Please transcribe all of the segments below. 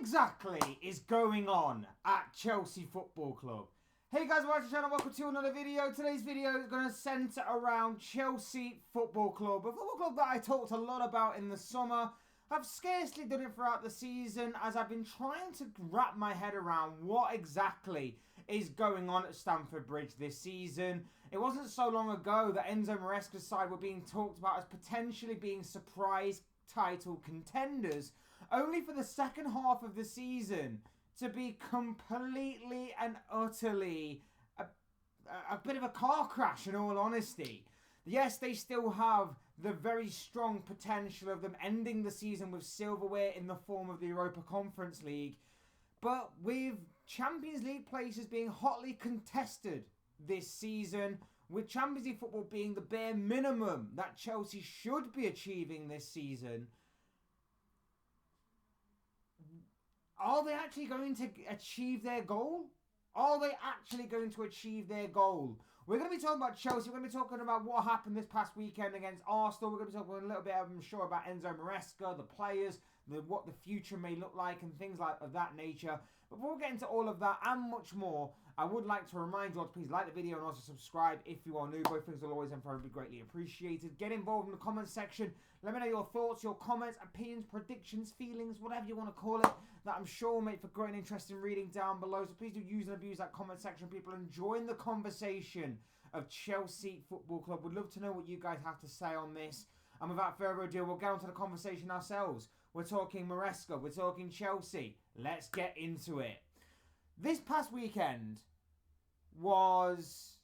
exactly is going on at Chelsea Football Club? Hey guys, welcome to the channel, welcome to another video. Today's video is going to centre around Chelsea Football Club, a football club that I talked a lot about in the summer. I've scarcely done it throughout the season as I've been trying to wrap my head around what exactly is going on at Stamford Bridge this season. It wasn't so long ago that Enzo Maresca's side were being talked about as potentially being surprise title contenders, only for the second half of the season to be completely and utterly a bit of a car crash, in all honesty. Yes, they still have the very strong potential of them ending the season with silverware in the form of the Europa Conference League, but with Champions League places being hotly contested this season, with Champions League football being the bare minimum that Chelsea should be achieving this season, are they actually going to achieve their goal? Are they actually going to achieve their goal? We're going to be talking about Chelsea. We're going to be talking about what happened this past weekend against Arsenal. We're going to be talking a little bit, I'm sure, about Enzo Maresca, the players, what the future may look like, and things like of that nature. Before we get into all of that and much more, I would like to remind you all to please like the video and also subscribe if you are new. Both things will always and forever be greatly appreciated. Get involved in the comments section. Let me know your thoughts, your comments, opinions, predictions, feelings, whatever you want to call it, that I'm sure will make for great and interesting reading down below. So please do use and abuse that comment section. People enjoying the conversation of Chelsea Football Club. Would love to know what you guys have to say on this. And without further ado, we'll get on to the conversation ourselves. We're talking Maresca, we're talking Chelsea. Let's get into it. This past weekend was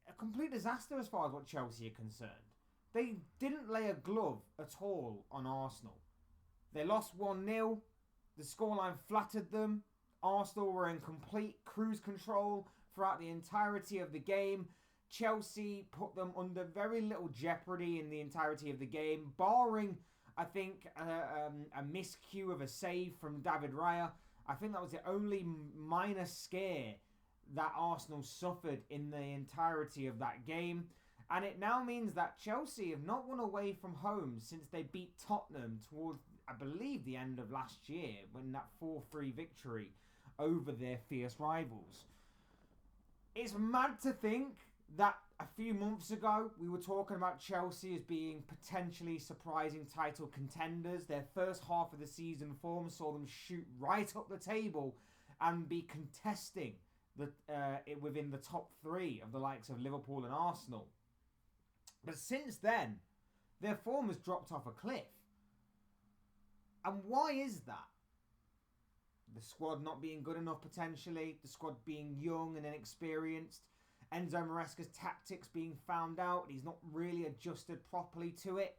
a complete disaster as far as what Chelsea are concerned. They didn't lay a glove at all on Arsenal. They lost 1-0. The scoreline flattered them. Arsenal were in complete cruise control throughout the entirety of the game. Chelsea put them under very little jeopardy in the entirety of the game, barring, I think, a miscue of a save from David Raya. I think that was the only minor scare that Arsenal suffered in the entirety of that game. And it now means that Chelsea have not won away from home since they beat Tottenham towards, I believe, the end of last year, when that 4-3 victory over their fierce rivals. It's mad to think that a few months ago we were talking about Chelsea as being potentially surprising title contenders. Their first half of the season form saw them shoot right up the table and be contesting within the top three of the likes of Liverpool and Arsenal. But since then, their form has dropped off a cliff. And why is that? The squad not being good enough potentially, the squad being young and inexperienced, Enzo Maresca's tactics being found out, he's not really adjusted properly to it.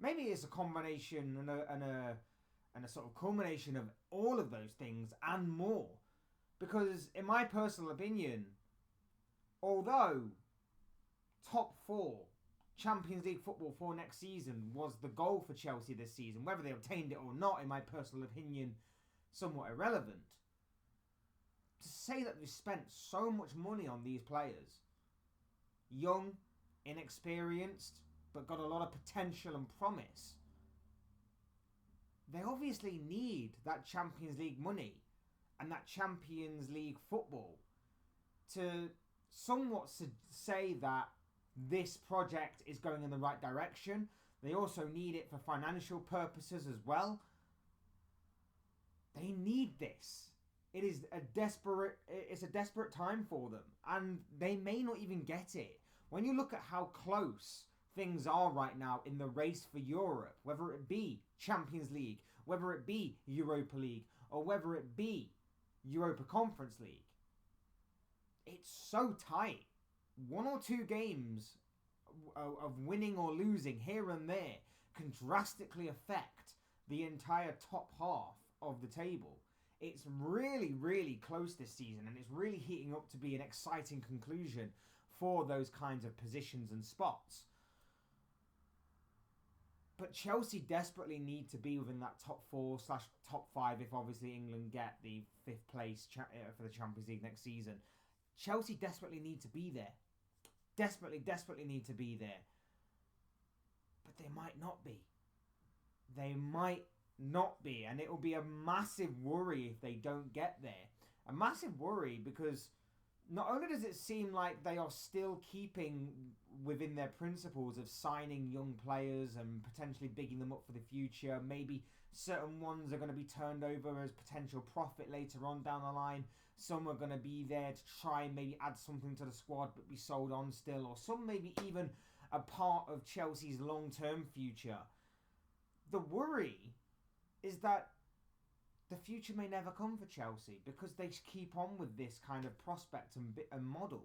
Maybe it's a combination and a sort of culmination of all of those things and more. Because in my personal opinion, although top 4 Champions League football for next season was the goal for Chelsea this season, whether they obtained it or not, in my personal opinion, somewhat irrelevant. To say that they've spent so much money on these players, young, inexperienced, but got a lot of potential and promise, they obviously need that Champions League money and that Champions League football to somewhat say that this project is going in the right direction. They also need it for financial purposes as well. They need this. It's a desperate time for them, and they may not even get it. When you look at how close things are right now in the race for Europe, whether it be Champions League, whether it be Europa League, or whether it be Europa Conference League, it's so tight. 1 or 2 games of winning or losing here and there can drastically affect the entire top half of the table. It's really, really close this season, and it's really heating up to be an exciting conclusion for those kinds of positions and spots. But Chelsea desperately need to be within that top 4/top 5 if obviously England get the 5th place for the Champions League next season. Chelsea desperately need to be there. Desperately need to be there. But they might not be. They might not be, and it will be a massive worry if they don't get there. A massive worry because not only does it seem like they are still keeping within their principles of signing young players and potentially bigging them up for the future, maybe certain ones are going to be turned over as potential profit later on down the line. Some are going to be there to try and maybe add something to the squad but be sold on still, or some maybe even a part of Chelsea's long-term future. The worry is that the future may never come for Chelsea because they keep on with this kind of prospect and model.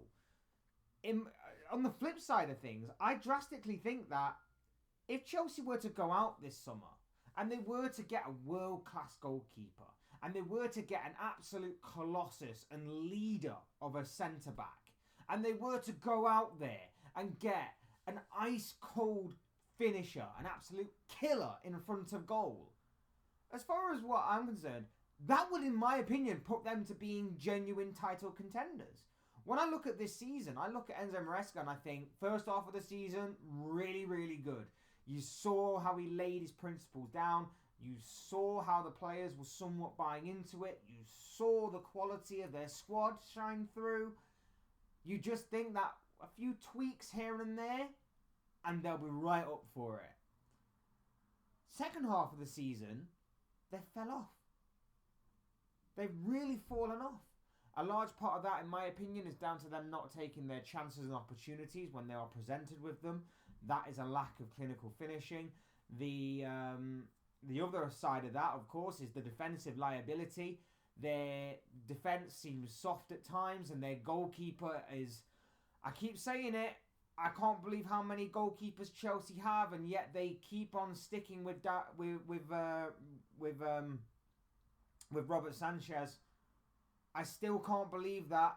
On the flip side of things, I drastically think that if Chelsea were to go out this summer and they were to get a world-class goalkeeper and they were to get an absolute colossus and leader of a centre-back and they were to go out there and get an ice-cold finisher, an absolute killer in front of goal, as far as what I'm concerned, that would, in my opinion, put them to being genuine title contenders. When I look at this season, I look at Enzo Maresca and I think, first half of the season, really, really good. You saw how he laid his principles down. You saw how the players were somewhat buying into it. You saw the quality of their squad shine through. You just think that a few tweaks here and there, and they'll be right up for it. Second half of the season, they fell off. They've really fallen off. A large part of that, in my opinion, is down to them not taking their chances and opportunities when they are presented with them. That is a lack of clinical finishing. The other side of that, of course, is the defensive liability. Their defence seems soft at times, and their goalkeeper is... I keep saying it. I can't believe how many goalkeepers Chelsea have, and yet they keep on sticking with Robert Sanchez. I still can't believe that.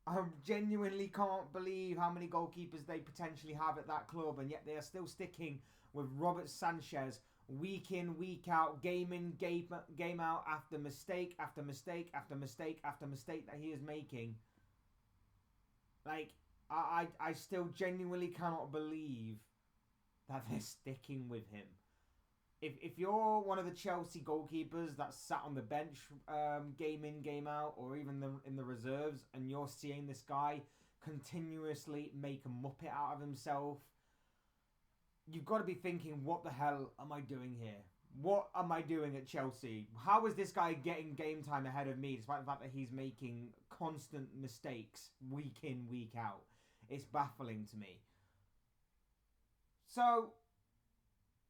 I genuinely can't believe how many goalkeepers they potentially have at that club, and yet they are still sticking with Robert Sanchez week in, week out, game in, game out, after mistake, after mistake, after mistake, after mistake that he is making. Like, I still genuinely cannot believe that they're sticking with him. If you're one of the Chelsea goalkeepers that sat on the bench game in, game out, or even in the reserves, and you're seeing this guy continuously make a muppet out of himself, you've got to be thinking, what the hell am I doing here? What am I doing at Chelsea? How is this guy getting game time ahead of me, despite the fact that he's making constant mistakes week in, week out? It's baffling to me. So,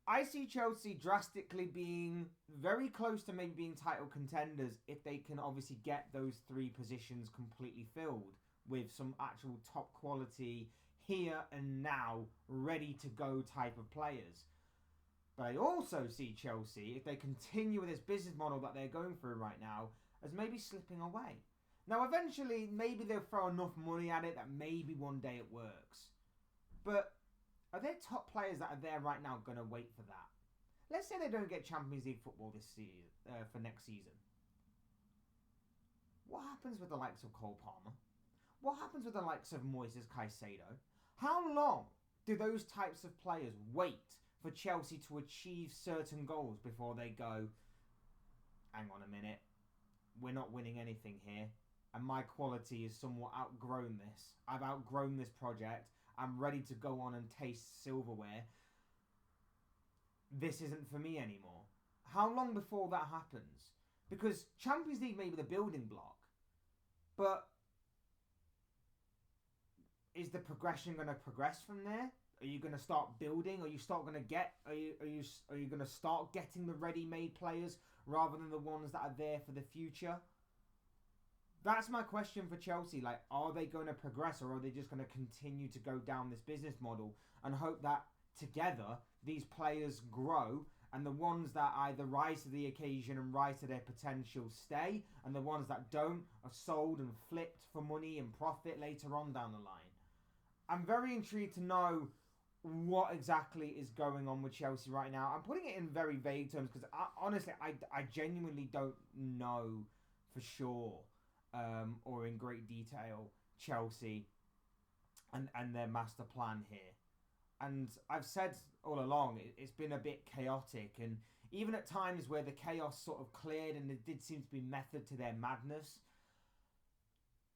I see Chelsea drastically being very close to maybe being title contenders if they can obviously get those three positions completely filled with some actual top quality, here and now, ready to go type of players. But I also see Chelsea, if they continue with this business model that they're going through right now, as maybe slipping away. Now, eventually, maybe they'll throw enough money at it that maybe one day it works. But are their top players that are there right now going to wait for that? Let's say they don't get Champions League football this season, for next season. What happens with the likes of Cole Palmer? What happens with the likes of Moises Caicedo? How long do those types of players wait for Chelsea to achieve certain goals before they go, hang on a minute, we're not winning anything here, and my quality is somewhat outgrown this. I've outgrown this project. I'm ready to go on and taste silverware. This isn't for me anymore. How long before that happens? Because Champions League may be the building block, but is the progression going to progress from there? Are you going to start building? Are you going to start getting the ready-made players rather than the ones that are there for the future? That's my question for Chelsea. Like, are they going to progress, or are they just going to continue to go down this business model and hope that together these players grow, and the ones that either rise to the occasion and rise to their potential stay, and the ones that don't are sold and flipped for money and profit later on down the line? I'm very intrigued to know what exactly is going on with Chelsea right now. I'm putting it in very vague terms because honestly, I genuinely don't know for sure, or in great detail, Chelsea and their master plan here. And I've said all along, it's been a bit chaotic, and even at times where the chaos sort of cleared and there did seem to be method to their madness,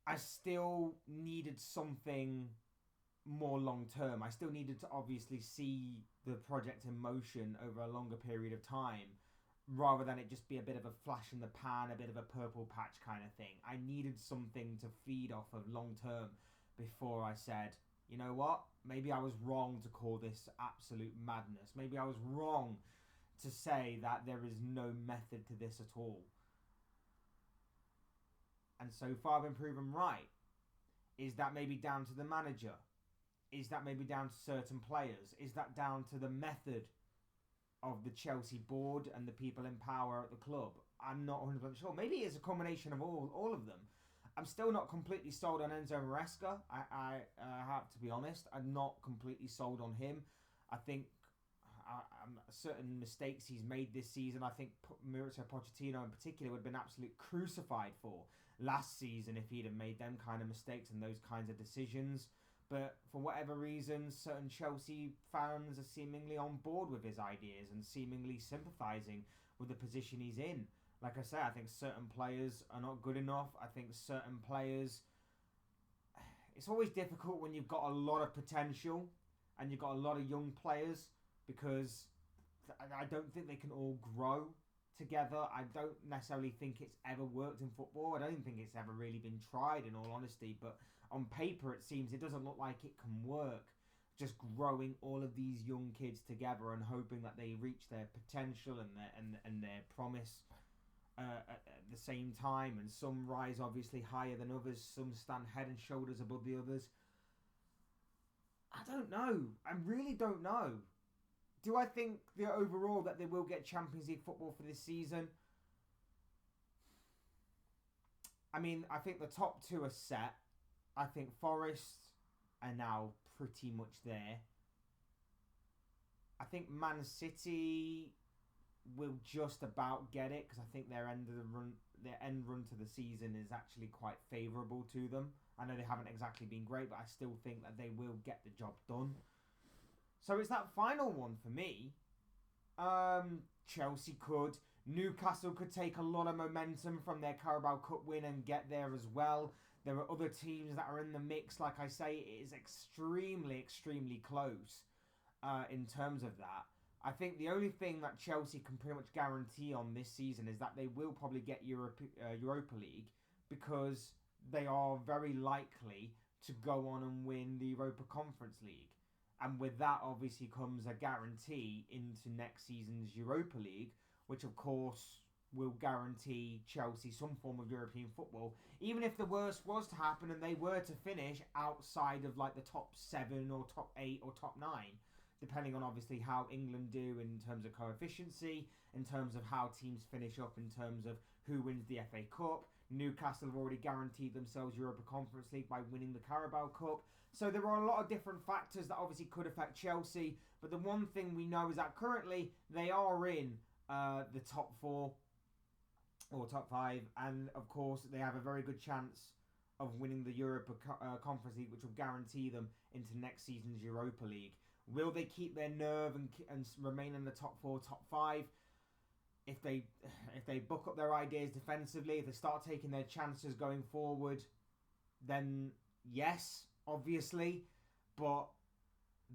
I still needed something more long term. I still needed to obviously see the project in motion over a longer period of time, rather than it just be a bit of a flash in the pan, a bit of a purple patch kind of thing. I needed something to feed off of long term before I said, you know what, maybe I was wrong to call this absolute madness. Maybe I was wrong to say that there is no method to this at all. And so far I've been proven right. Is that maybe down to the manager? Is that maybe down to certain players? Is that down to the method of the Chelsea board and the people in power at the club? I'm not 100% sure. Maybe it's a combination of all of them. I'm still not completely sold on Enzo Maresca. I have to be honest. I'm not completely sold on him. I think certain mistakes he's made this season, I think Mauricio Pochettino in particular would have been absolutely crucified for last season if he'd have made them kind of mistakes and those kinds of decisions. But for whatever reason, certain Chelsea fans are seemingly on board with his ideas and seemingly sympathising with the position he's in. Like I say, I think certain players are not good enough. I think certain players... It's always difficult when you've got a lot of potential and you've got a lot of young players, because I don't think they can all grow together. I don't necessarily think it's ever worked in football. I don't think it's ever really been tried, in all honesty. But on paper, it seems it doesn't look like it can work. Just growing all of these young kids together and hoping that they reach their potential and their promise at the same time. And some rise obviously higher than others. Some stand head and shoulders above the others. I don't know. I really don't know. Do I think overall that they will get Champions League football for this season? I mean, I think the top two are set. I think Forest are now pretty much there. I think Man City will just about get it, because I think their end run to the season is actually quite favourable to them. I know they haven't exactly been great, but I still think that they will get the job done. So it's that final one for me. Chelsea could. Newcastle could take a lot of momentum from their Carabao Cup win and get there as well. There are other teams that are in the mix. Like I say, it is extremely, extremely close in terms of that. I think the only thing that Chelsea can pretty much guarantee on this season is that they will probably get Europa League, because they are very likely to go on and win the Europa Conference League. And with that obviously comes a guarantee into next season's Europa League, which of course will guarantee Chelsea some form of European football. Even if the worst was to happen and they were to finish outside of like the top 7 or top 8 or top 9, depending on obviously how England do in terms of coefficiency, in terms of how teams finish up, in terms of who wins the FA Cup. Newcastle have already guaranteed themselves Europa Conference League by winning the Carabao Cup. So there are a lot of different factors that obviously could affect Chelsea. But the one thing we know is that currently they are in the top 4 or top 5. And of course they have a very good chance of winning the Europa Conference League, which will guarantee them into next season's Europa League. Will they keep their nerve and remain in the top 4, top 5? If they buck up their ideas defensively, if they start taking their chances going forward, then yes, obviously. But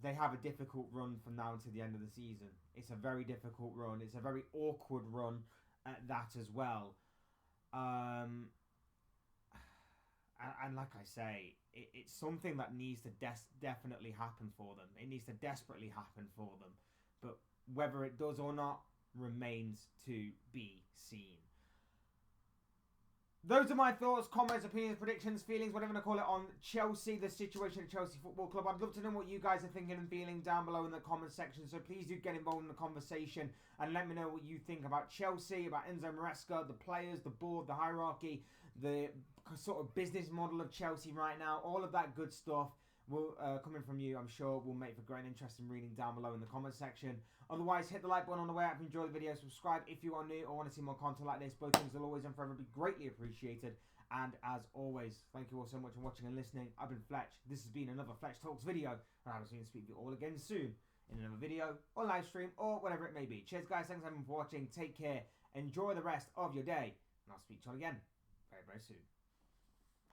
they have a difficult run from now until the end of the season. It's a very difficult run. It's a very awkward run at that as well. And like I say, it's something that needs to definitely happen for them. It needs to desperately happen for them. But whether it does or not remains to be seen. Those are my thoughts, comments, opinions, predictions, feelings, whatever you want to call it, on Chelsea, the situation at Chelsea Football Club. I'd love to know what you guys are thinking and feeling down below in the comment section. So please do get involved in the conversation and let me know what you think about Chelsea, about Enzo Maresca, the players, the board, the hierarchy, the sort of business model of Chelsea right now. All of that good stuff will coming from you, I'm sure, will make for great and interesting reading down below in the comment section. Otherwise, hit the like button on the way out if you enjoy the video. Subscribe if you are new or want to see more content like this. Both things will always and forever be greatly appreciated. And as always, thank you all so much for watching and listening. I've been Fletch. This has been another Fletch Talks video. And I will see you and speak to you all again soon in another video or live stream or whatever it may be. Cheers, guys. Thanks everyone for watching. Take care. Enjoy the rest of your day. And I'll speak to you all again very, very soon.